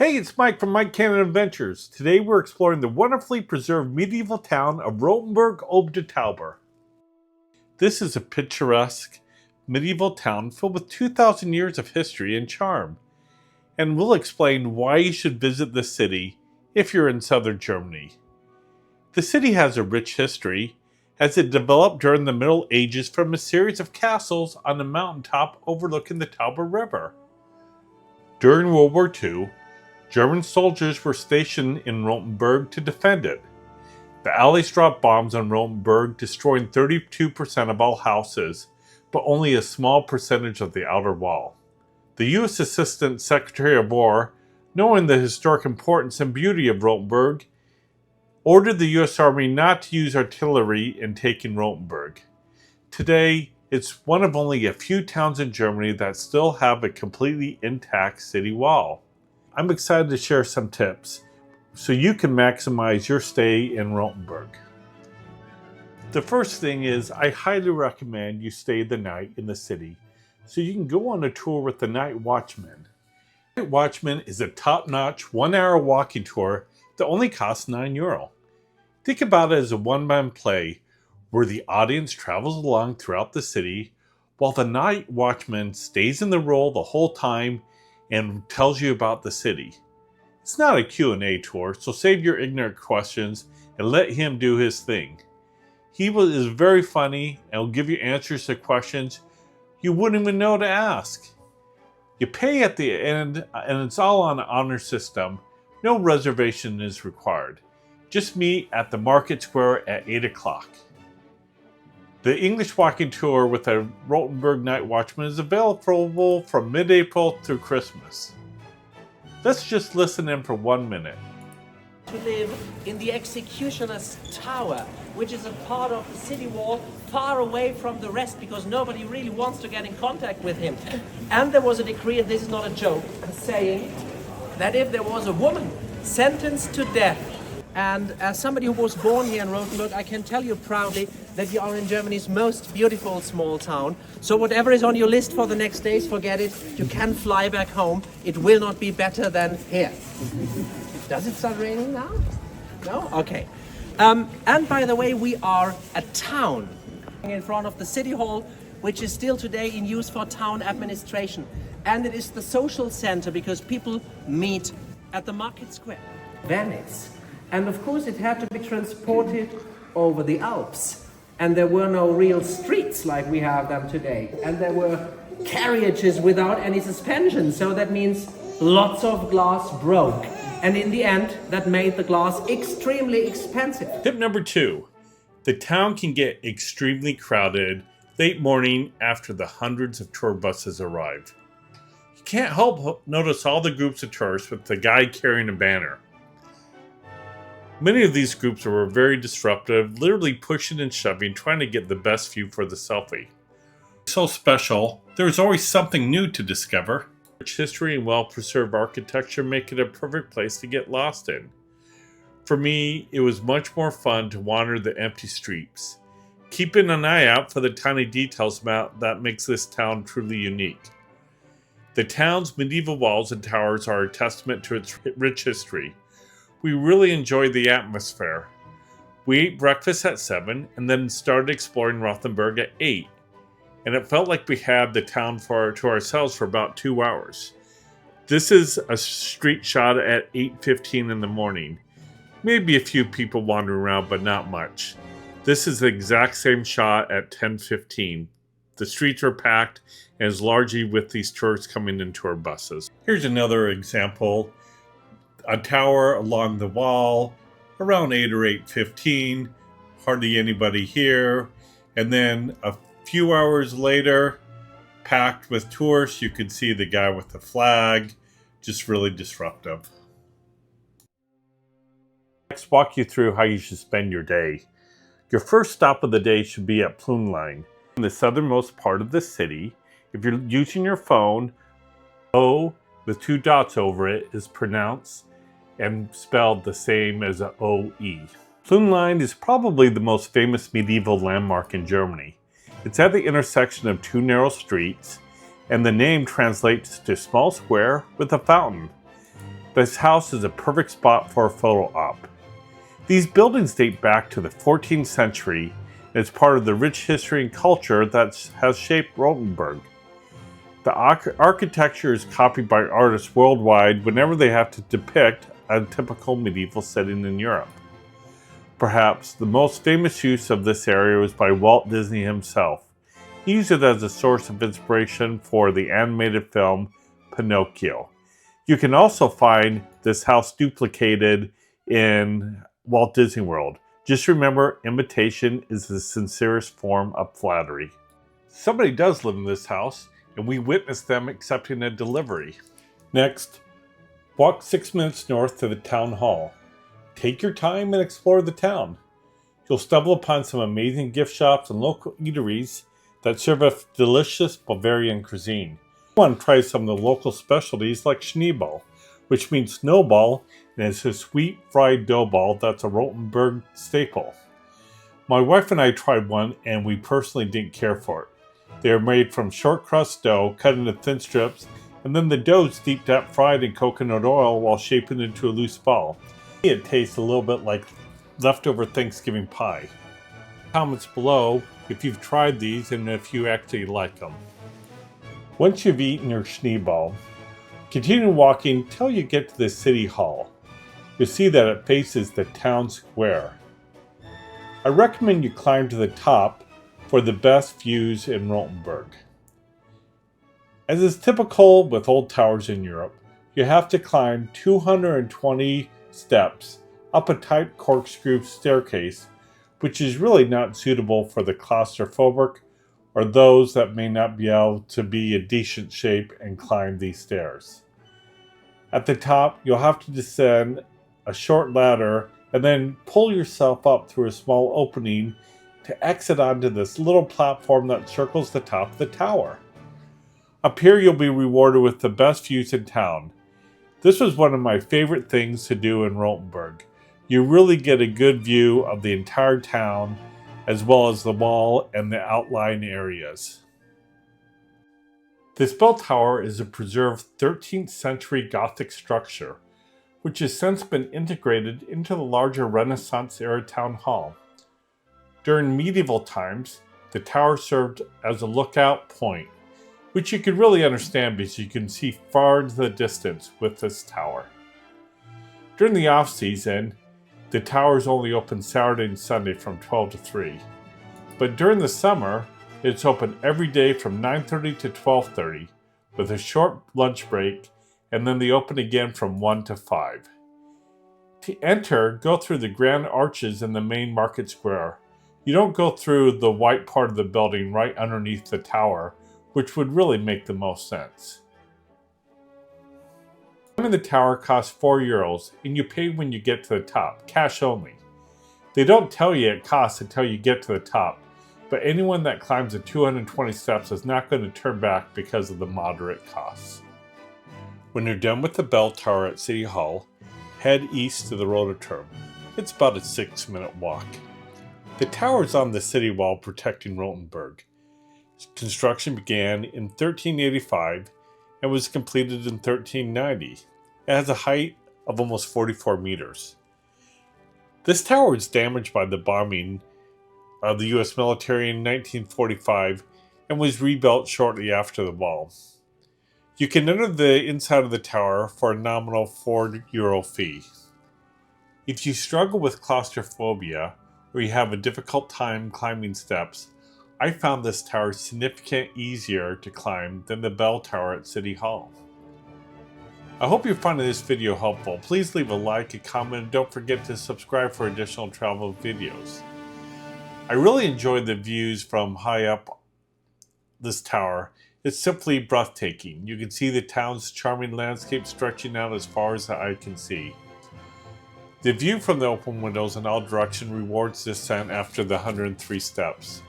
Hey, it's Mike from Mike Cannon Adventures. Today we're exploring the wonderfully preserved medieval town of Rothenberg ob der Tauber. This is a picturesque medieval town filled with 2,000 years of history and charm. And we'll explain why you should visit this city if you're in southern Germany. The city has a rich history as it developed during the Middle Ages from a series of castles on a mountaintop overlooking the Tauber River. During World War II, German soldiers were stationed in Rottenberg to defend it. The Allies dropped bombs on Rottenberg, destroying 32% of all houses, but only a small percentage of the outer wall. The U.S. Assistant Secretary of War, knowing the historic importance and beauty of Rottenberg, ordered the U.S. Army not to use artillery in taking Rottenberg. Today, it's one of only a few towns in Germany that still have a completely intact city wall. I'm excited to share some tips so you can maximize your stay in Rothenberg. The first thing is I highly recommend you stay the night in the city so you can go on a tour with the Night Watchman. The Night Watchman is a top-notch 1-hour walking tour that only costs €9. Think about it as a one-man play where the audience travels along throughout the city while the Night Watchman stays in the role the whole time and tells you about the city. It's not a Q&A tour, so save your ignorant questions and let him do his thing. He is very funny and will give you answers to questions you wouldn't even know to ask. You pay at the end and it's all on an honor system. No reservation is required. Just meet at the market square at 8 o'clock. The English walking tour with the Rothenberg Night Watchman is available from mid-April through Christmas. Let's just listen in for 1 minute. To live in the executioner's tower, which is a part of the city wall far away from the rest because nobody really wants to get in contact with him. And there was a decree, and this is not a joke, saying that if there was a woman sentenced to death, and as somebody who was born here in Rothenberg, I can tell you proudly that you are in Germany's most beautiful small town. So whatever is on your list for the next days, forget it. You can fly back home. It will not be better than here. Does it start raining now? No? Okay. And by the way, we are a town in front of the city hall, which is still today in use for town administration. And it is the social center because people meet at the market square. Venice. And of course it had to be transported over the Alps. And there were no real streets like we have them today. And there were carriages without any suspension. So that means lots of glass broke. And in the end, that made the glass extremely expensive. Tip number 2. The town can get extremely crowded late morning after the hundreds of tour buses arrive. You can't help notice all the groups of tourists with the guy carrying a banner. Many of these groups were very disruptive, literally pushing and shoving, trying to get the best view for the selfie. So special, there's always something new to discover. Rich history and well-preserved architecture make it a perfect place to get lost in. For me, it was much more fun to wander the empty streets, keeping an eye out for the tiny details that makes this town truly unique. The town's medieval walls and towers are a testament to its rich history. We really enjoyed the atmosphere. We ate breakfast at 7 and then started exploring Rothenberg at 8. And it felt like we had the town to ourselves for about 2 hours. This is a street shot at 8:15 in the morning. Maybe a few people wandering around, but not much. This is the exact same shot at 10:15. The streets are packed and is largely with these tourists coming in tour buses. Here's another example. A tower along the wall, around 8 or 8:15, hardly anybody here. And then a few hours later, packed with tourists, you could see the guy with the flag, just really disruptive. Next, walk you through how you should spend your day. Your first stop of the day should be at Plunlein, in the southernmost part of the city. If you're using your phone, O with 2 dots over it is pronounced and spelled the same as a O-E. Plunlein is probably the most famous medieval landmark in Germany. It's at the intersection of 2 narrow streets, and the name translates to small square with a fountain. This house is a perfect spot for a photo op. These buildings date back to the 14th century and is part of the rich history and culture that has shaped Rothenberg. The architecture is copied by artists worldwide whenever they have to depict a typical medieval setting in Europe. Perhaps the most famous use of this area was by Walt Disney himself. He used it as a source of inspiration for the animated film Pinocchio. You can also find this house duplicated in Walt Disney World. Just remember, imitation is the sincerest form of flattery. Somebody does live in this house, and we witnessed them accepting a delivery. Next, walk 6 minutes north to the town hall. Take your time and explore the town. You'll stumble upon some amazing gift shops and local eateries that serve a delicious Bavarian cuisine. You want to try some of the local specialties like Schneeball, which means snowball, and it's a sweet fried dough ball that's a Rottenberg staple. My wife and I tried one, and we personally didn't care for it. They are made from short crust dough cut into thin strips, and then the dough is deep fried in coconut oil while shaped into a loose ball. It tastes a little bit like leftover Thanksgiving pie. Comments below if you've tried these and if you actually like them. Once you've eaten your Schneeball, continue walking till you get to the city hall. You'll see that it faces the town square. I recommend you climb to the top for the best views in Rothenberg. As is typical with old towers in Europe, you have to climb 220 steps up a tight corkscrew staircase, which is really not suitable for the claustrophobic or those that may not be able to be in decent shape and climb these stairs. At the top, you'll have to descend a short ladder and then pull yourself up through a small opening to exit onto this little platform that circles the top of the tower. Up here, you'll be rewarded with the best views in town. This was one of my favorite things to do in Rothenberg. You really get a good view of the entire town, as well as the mall and the outlying areas. This bell tower is a preserved 13th century Gothic structure, which has since been integrated into the larger Renaissance-era town hall. During medieval times, the tower served as a lookout point, which you can really understand because you can see far into the distance with this tower. During the off-season, the tower is only open Saturday and Sunday from 12 to 3. But during the summer, it's open every day from 9:30 to 12:30, with a short lunch break, and then they open again from 1 to 5. To enter, go through the grand arches in the main market square. You don't go through the white part of the building right underneath the tower, which would really make the most sense. Climbing the tower costs €4, and you pay when you get to the top, cash only. They don't tell you it costs until you get to the top, but anyone that climbs the 220 steps is not going to turn back because of the moderate costs. When you're done with the bell tower at City Hall, head east to the Rothenberg. It's about a 6-minute walk. The tower is on the city wall protecting Rottenberg. Construction began in 1385 and was completed in 1390. It has a height of almost 44 meters. This tower was damaged by the bombing of the U.S. military in 1945 and was rebuilt shortly after the wall. You can enter the inside of the tower for a nominal €4 fee. If you struggle with claustrophobia or you have a difficult time climbing steps, I found this tower significantly easier to climb than the bell tower at City Hall. I hope you're finding this video helpful. Please leave a like, a comment, and don't forget to subscribe for additional travel videos. I really enjoyed the views from high up this tower. It's simply breathtaking. You can see the town's charming landscape stretching out as far as the eye can see. The view from the open windows in all directions rewards descent after the 103 steps.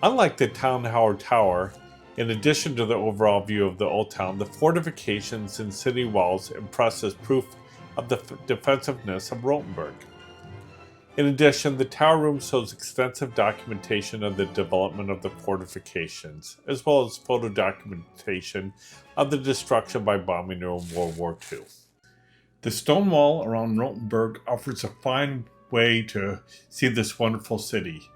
Unlike the Town Howard Tower, in addition to the overall view of the old town, the fortifications and city walls impress as proof of the defensiveness of Rothenberg. In addition, the tower room shows extensive documentation of the development of the fortifications, as well as photo documentation of the destruction by bombing during World War II. The stone wall around Rothenberg offers a fine way to see this wonderful city.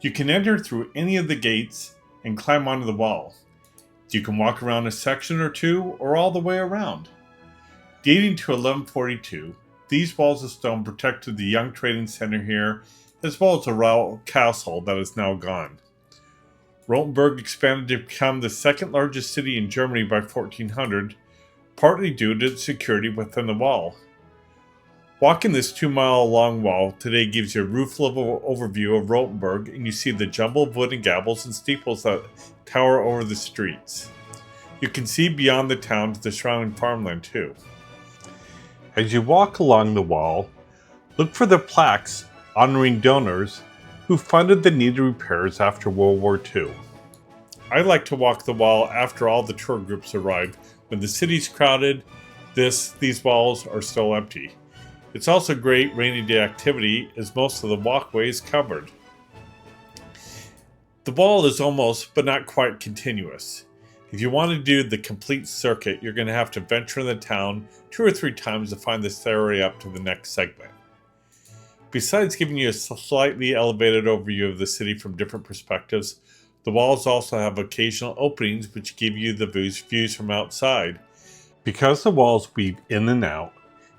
You can enter through any of the gates and climb onto the wall. You can walk around a section or two or all the way around. Dating to 1142, these walls of stone protected the young trading center here, as well as the royal castle that is now gone. Rothenberg expanded to become the second largest city in Germany by 1400, partly due to its security within the wall. Walking this 2-mile-long wall today gives you a roof-level overview of Rothenberg, and you see the jumble of wooden gables and steeples that tower over the streets. You can see beyond the town to the surrounding farmland too. As you walk along the wall, look for the plaques honoring donors who funded the needed repairs after World War II. I like to walk the wall after all the tour groups arrive. When the city's crowded, these walls are still empty. It's also great rainy day activity as most of the walkway is covered. The wall is almost, but not quite, continuous. If you want to do the complete circuit, you're going to have to venture in the town 2 or 3 times to find the stairway up to the next segment. Besides giving you a slightly elevated overview of the city from different perspectives, the walls also have occasional openings which give you the views from outside. Because the walls weave in and out,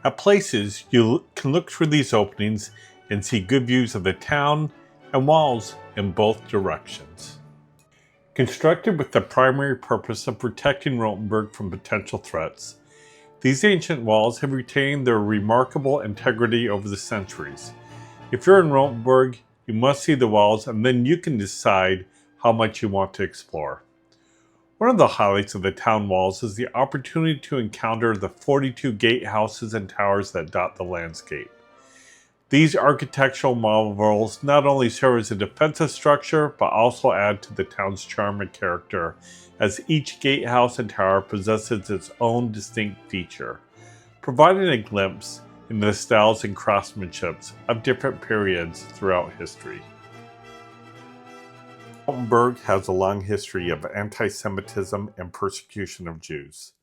at places you can look through these openings and see good views of the town and walls in both directions. Constructed with the primary purpose of protecting Rothenberg from potential threats, these ancient walls have retained their remarkable integrity over the centuries. If you're in Rothenberg, you must see the walls, and then you can decide how much you want to explore. One of the highlights of the town walls is the opportunity to encounter the 42 gatehouses and towers that dot the landscape. These architectural marvels not only serve as a defensive structure, but also add to the town's charm and character, as each gatehouse and tower possesses its own distinct feature, providing a glimpse into the styles and craftsmanship of different periods throughout history. Rothenberg has a long history of anti-Semitism and persecution of Jews.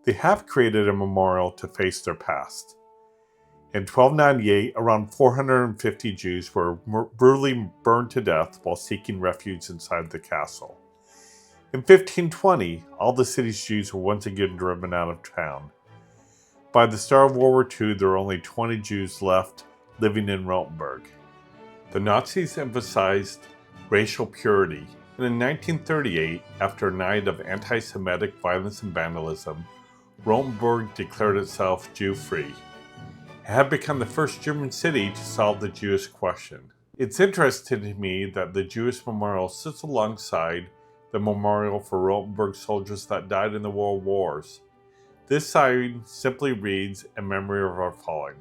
They have created a memorial to face their past. In 1298, around 450 Jews were brutally burned to death while seeking refuge inside the castle. In 1520, all the city's Jews were once again driven out of town. By the start of World War II, there were only 20 Jews left living in Rothenberg. The Nazis emphasized racial purity, and in 1938, after a night of anti-Semitic violence and vandalism, Rothenberg declared itself Jew-free. It had become the first German city to solve the Jewish question. It's interesting to me that the Jewish memorial sits alongside the memorial for Rothenberg soldiers that died in the World Wars. This sign simply reads, "In memory of our fallen."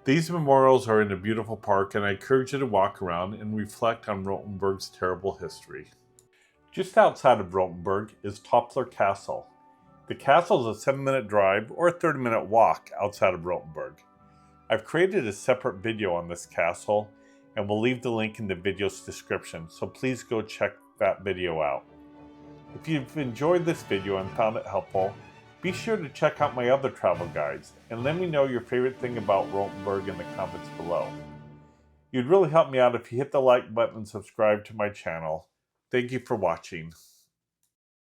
These memorials are in a beautiful park, and I encourage you to walk around and reflect on Rothenberg's terrible history. Just outside of Rothenberg is Toppler Castle. The castle is a 7-minute drive or a 30-minute walk outside of Rothenberg. I've created a separate video on this castle, and we'll leave the link in the video's description, so please go check that video out. If you've enjoyed this video and found it helpful, be sure to check out my other travel guides, and let me know your favorite thing about Rothenberg in the comments below. You'd really help me out if you hit the like button and subscribe to my channel. Thank you for watching.